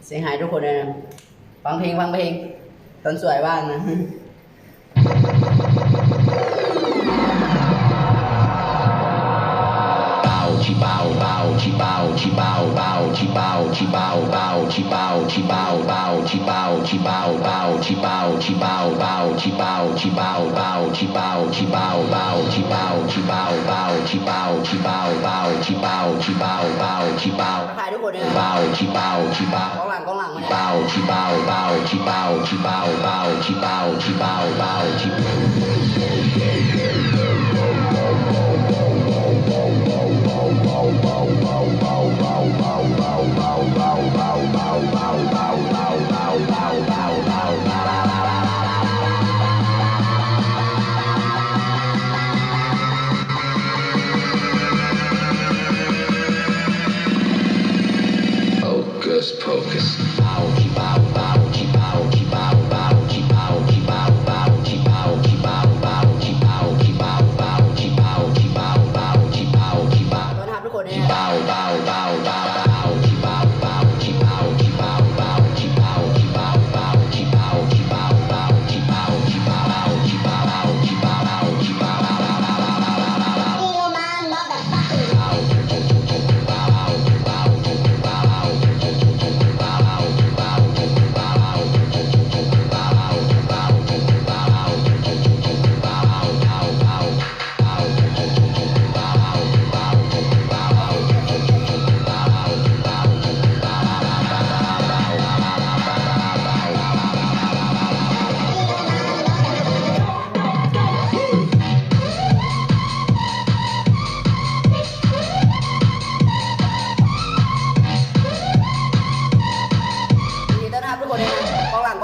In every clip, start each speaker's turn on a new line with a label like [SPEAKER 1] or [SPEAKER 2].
[SPEAKER 1] เสียหายทุกคนเลยนะฟังเพลงตอนสวยบ้างนะ
[SPEAKER 2] chi bao bao chi bao chi bao bao chi bao chi bao bao chi bao chi bao bao chi bao chi bao bao chi bao chi bao bao chi bao chi bao bao chi bao chi bao bao chi bao chi bao bao chi bao chi bao bao chi bao chi bao bao chi bao
[SPEAKER 1] ถ่ายทุกคนเลย
[SPEAKER 2] bao chi bao chi bao
[SPEAKER 1] กองหลังมา
[SPEAKER 2] bao chi bao bao chi bao chi bao bao chi bao chi bao bao chi Hocus pocus. Bow, bow, bow, bow, bow, bow, bow, bow, bow, bow, bow, bow, bow, bow, bow, bow, bow, bow, bow, bow.
[SPEAKER 1] ต้อนรับทุกคนเนี่ย
[SPEAKER 2] Bow, bow, bow, bow, bow, bow, bow, bow, bow, bow, bow, bow, bow, bow, bow, bow, bow,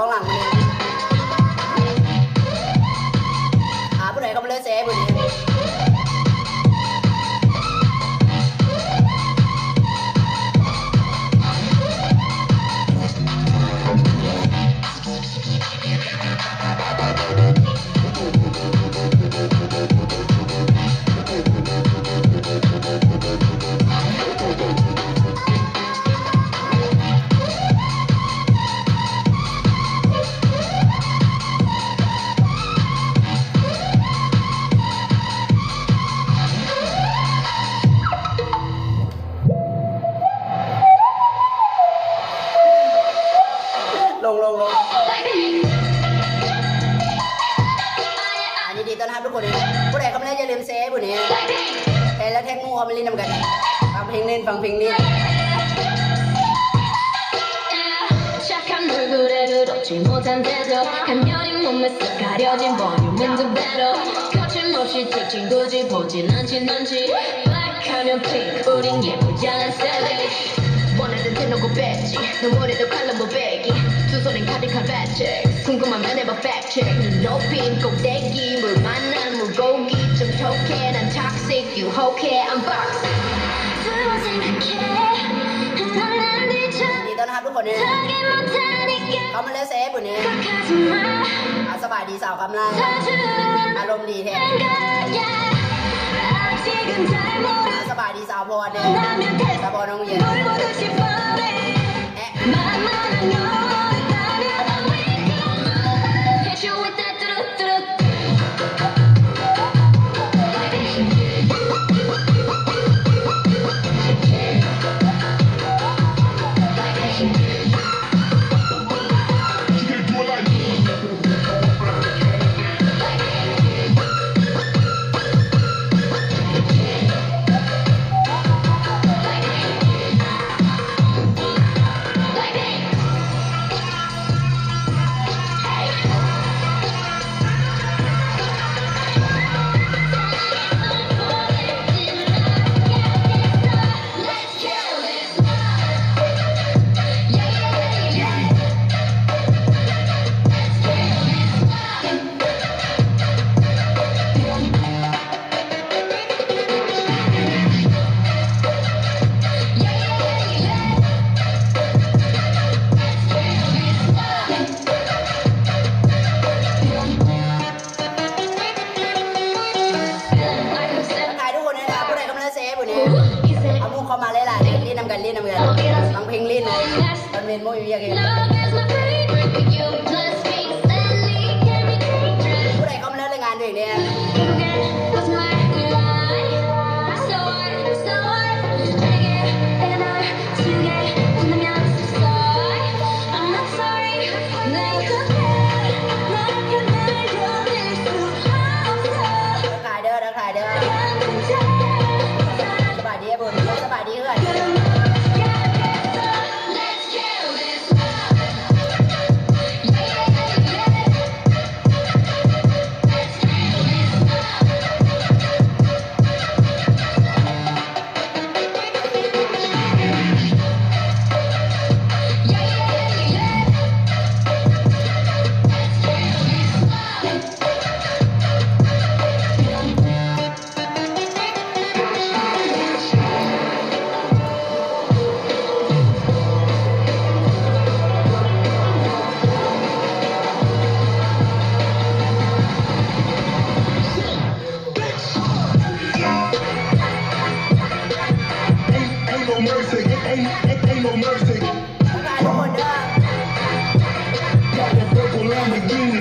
[SPEAKER 1] กองหลังมาเลยผู้ใดเขามาเลยเซฟผู้นี้ลงอันนี้ดีต้อนรับทุกคนเลยผู้ใดเขาไม่ได้อย่าลืมเซฟผู้นี้แต่แล้วแท็กงูมาเล่นนำกันฟังเพลงเล่นฟังเพลงนี้ดีต้อนรับทุกคนเลยเขามาเล่นเซฟผู้นี้สบายดีสาวกำลังอารมณ์ดีแท้สบายดีสาวพรเนี่ยสาวพรน้องเย็น เอามุกเข้ามาเลยล่ะลิ้นนำกันฟังเพลงลิ้นเลยตอนเมนมุ้ยยังไงผู้ใดเขามาเล่นรายงานด้วยเนี่ยสบายดีบุญสบายดีเพื่อน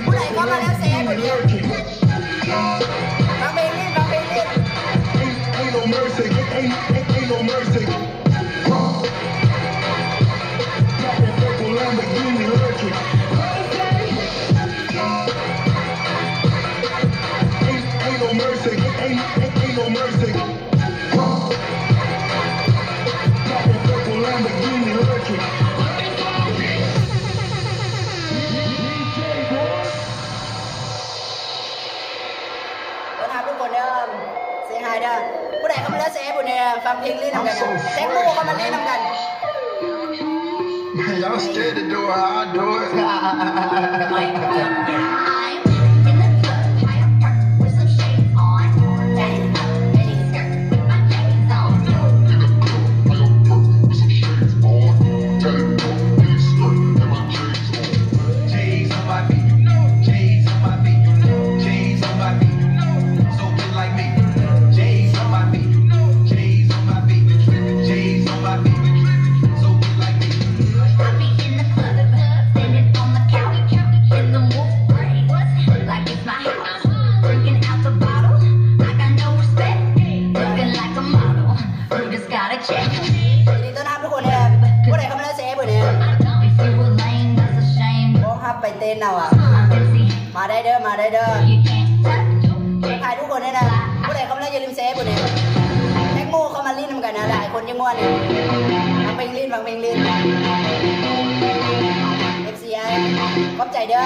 [SPEAKER 1] ผู้ใดเข้ามาแล้วเซฟคนนี้ฟังเพลงลิ้นAin't no mercy, ain't no mercy. Got that purple Lamborghini lurking. Ain't no mercy, ain't no mercy. Got that purple Lamborghini lurking. ทุกคนเด้อเสียงหายเด้อผู้ใดเข้ามาแล้วเซฟบุญเนี่ยฟังเพลงลิ้นนำกันแตงโมเข้ามาลิ้นนำกัน
[SPEAKER 3] Man, y'all scared to do it, I'll do it.
[SPEAKER 1] ไปเต้นเอาอ่ะมาได้เด้อถ่ายทุกคนได้นะผู้ใดเขาไม่ได้อย่าลืมเซฟบุญเนี่ยแตงโมเขามาลิ้นนำกันนะหลายคนยังง่วนเนี่ยฟังเพลงลิ้นFCI ขอบใจเด้อ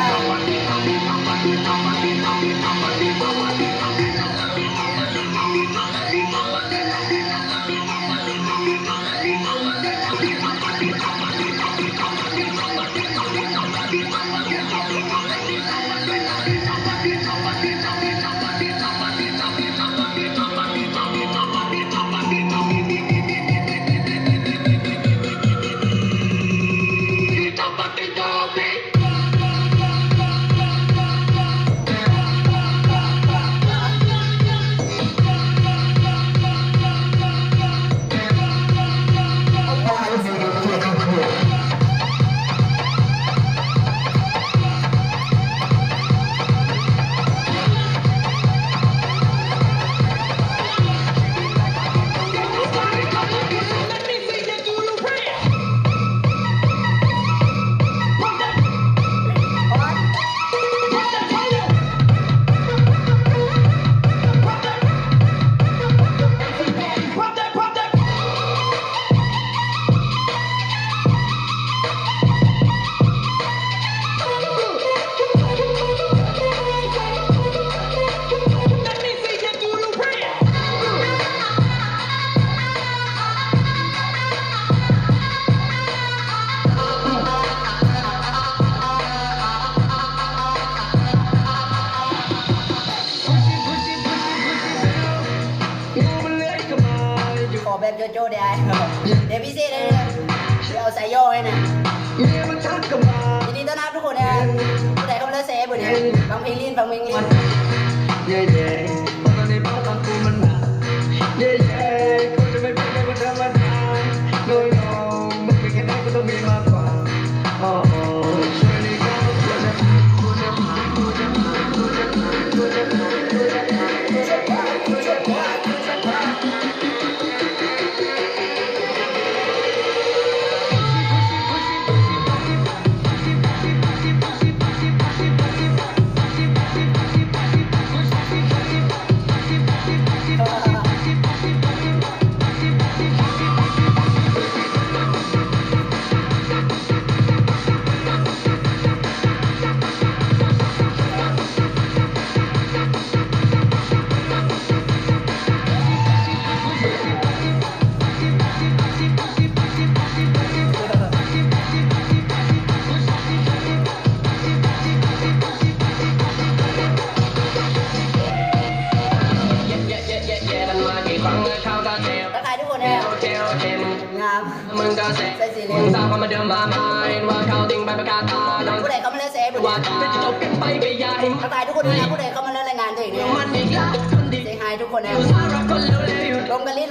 [SPEAKER 1] แบบโจโจ้ได้เดี๋ยวพี่เซ่ได้เดี๋ยวเอาใส่ย่อให้นะยินดีต้อนรับทุกคนนะผู้ใดเข้ามาแล้วเซ่บุญเนี่ยฟังเพลงลิ้นตอนนี้ตอนกูมันหนักคนจะไม่เป็นก็ได้ งาม
[SPEAKER 4] มึงก็เสร็จ
[SPEAKER 1] ใส่สีเหลื
[SPEAKER 4] มึ
[SPEAKER 1] อง
[SPEAKER 4] งสาวเข้ามาเดิมมาไม้ว่าเขาทิ้งไปประกาศตาโดน
[SPEAKER 1] ผู้ใดเขามาเล่นเซฟบุญ
[SPEAKER 4] ว่าจะจบกันไปก็อย่าให้
[SPEAKER 1] ทักทายทุกคนด้วยนะผู้ใดเขามาเล่นรายงานตัวเองเนี่ย
[SPEAKER 4] มันอีกแล้วคนดี
[SPEAKER 1] เซฮายทุกคนนะ
[SPEAKER 4] อยู่สารคนเร็ว
[SPEAKER 1] ลงกันรี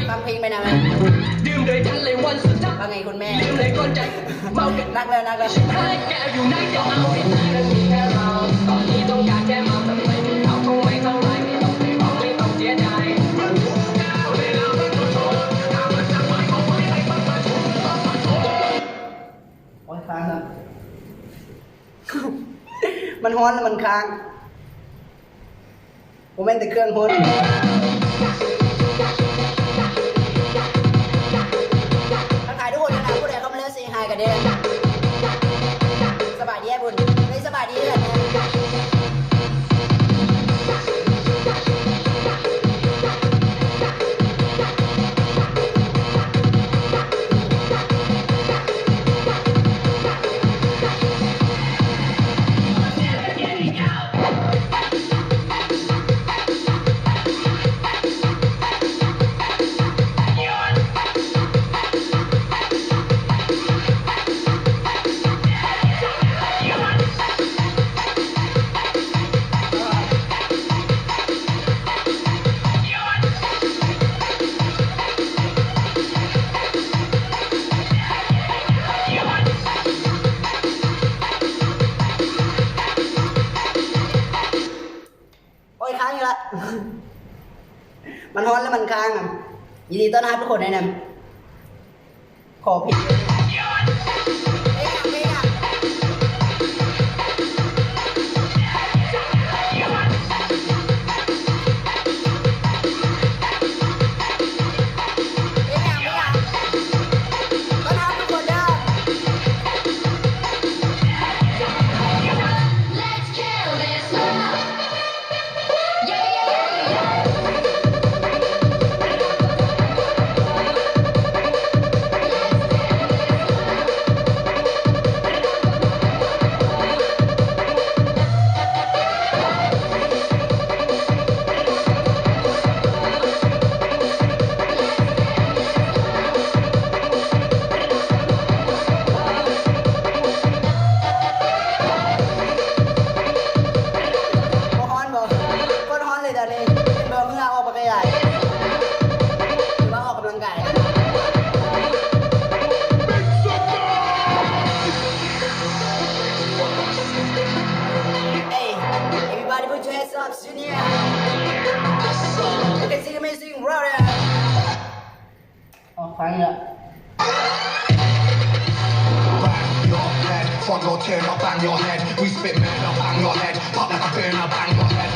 [SPEAKER 1] ฟังเพลงไปนะ
[SPEAKER 4] ๆดื่มด้วยกันเลยวันสุดท้าย
[SPEAKER 1] ว่าไงคุณแม่
[SPEAKER 4] ดื่มเลยก่อนใจเมากัน
[SPEAKER 1] นักเลย
[SPEAKER 4] ให้แกอยู่ไหนจะเอาให้ตายกันมีแค่เราตอนนี้ต้องการแค่เมาแต่ไม่มีเขาคงไม่เท่าไรไม่ต้องไปบอกไม่ต้องเสียใจ
[SPEAKER 1] โอ้ยค้างครับ มันฮ้อนแล้วมันค้างผมเป็นแต่เครื่องฮ้อนทักทายทุกคนนะผู้ใดเขามาเล่นเซฮายกันเด้อสบายดีบุญไม่สบายดีเลยนะโอ้ยค้างอยู่ละ มันฮ้อนแล้วมันค้างอ่ะยินดีต้อนรับทุกคนเลยนะขอผิดเลยไม่อยากต้อนรับทุกคนเด้อ
[SPEAKER 5] Let's kill this love. Yeah, yeah, yeah.
[SPEAKER 1] บ่ฮ้อนบ่คนฮ้อนเลยตอนนี้เป็นเบอร์เมื่อออกไปไกลๆหรือว่าออกกำลังกายเอ้ย everybody put your hands up Junior you can see amazing brother อ๋อครั้งละ
[SPEAKER 3] Bang your head, front door turn up, bang your head. We spit murder, bang your head. Pop like a burner, bang your head.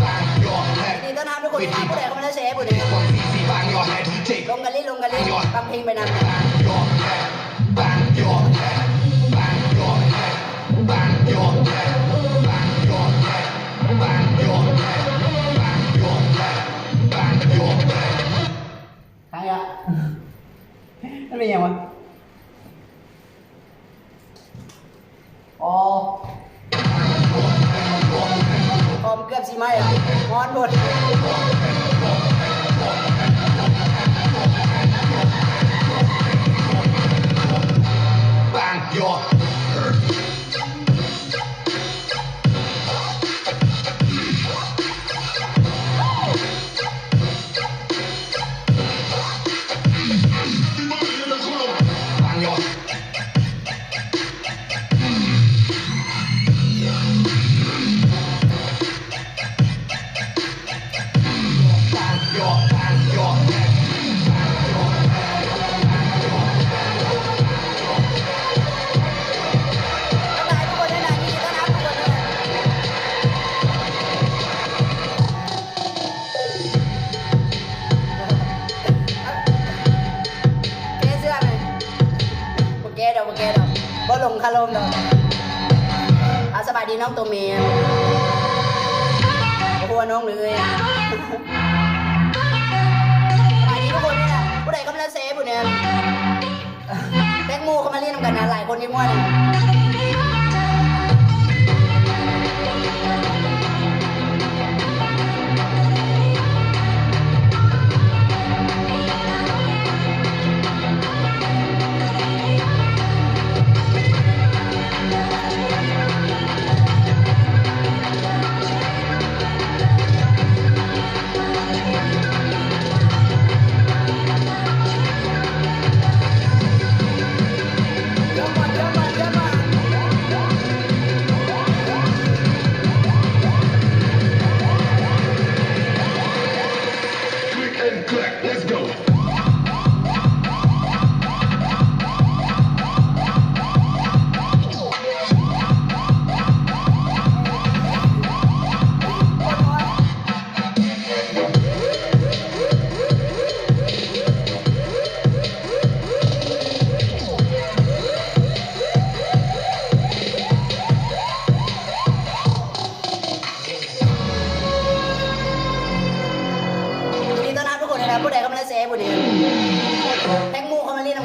[SPEAKER 3] Bang your
[SPEAKER 1] ยิ
[SPEAKER 3] head.
[SPEAKER 1] นดีต้อนรับทุกคนที่ผู้ใดเข้ามาเล่นเซฟบุญเนี่ย
[SPEAKER 3] One easy, bang your head. Take
[SPEAKER 1] ลงกันรีฟังเพลงไปนำ
[SPEAKER 3] bang your head, bang your head, bang your head, bang your head, bang your head, bang your head, bang your head, bang your head.
[SPEAKER 1] ครั้งละนั่นเป็นยังวะอ๋อพร้อมเกือบสิไหมอ่ะฮ้อนหมด
[SPEAKER 3] Bang your bang your bang your head.
[SPEAKER 1] ทักทายทุกคนด้วยนะยินดีต้อนรับทุกคนด้วยนะเกเสื้อไหมโอเคเดี๋ยวบ่ลงคารมเดี๋ยวสบายดีน้องตัวเมียโอ้โหน้องเลยสบายดีทุกคนด้วยนะผู้ใดกำลังเซฟอยู่เนี่ยแตงโมเขามาเล่นนำกันนะหลายคนที่ม่วนนะ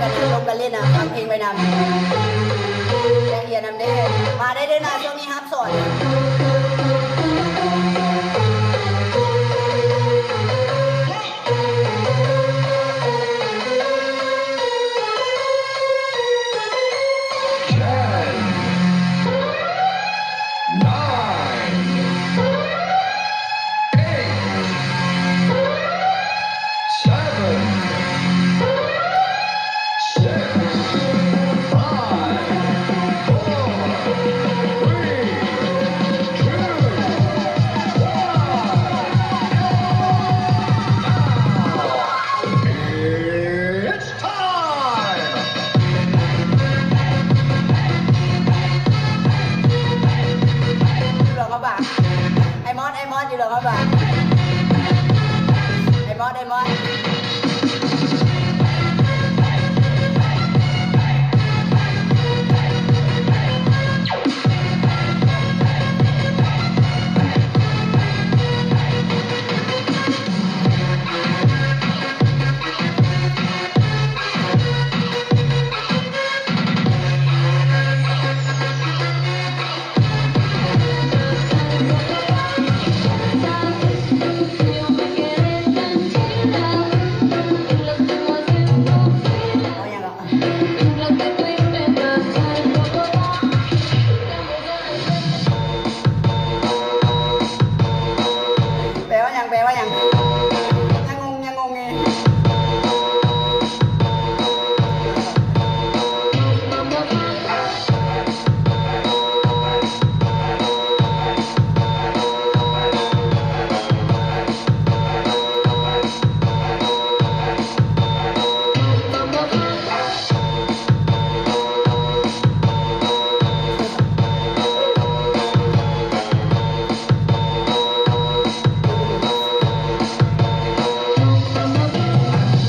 [SPEAKER 1] กันนะลงกันเล่นนะฟังเพลงไปนำแจ้งเรียนนำได้มาได้ด้วยนะช่วงนี้ฮับสอน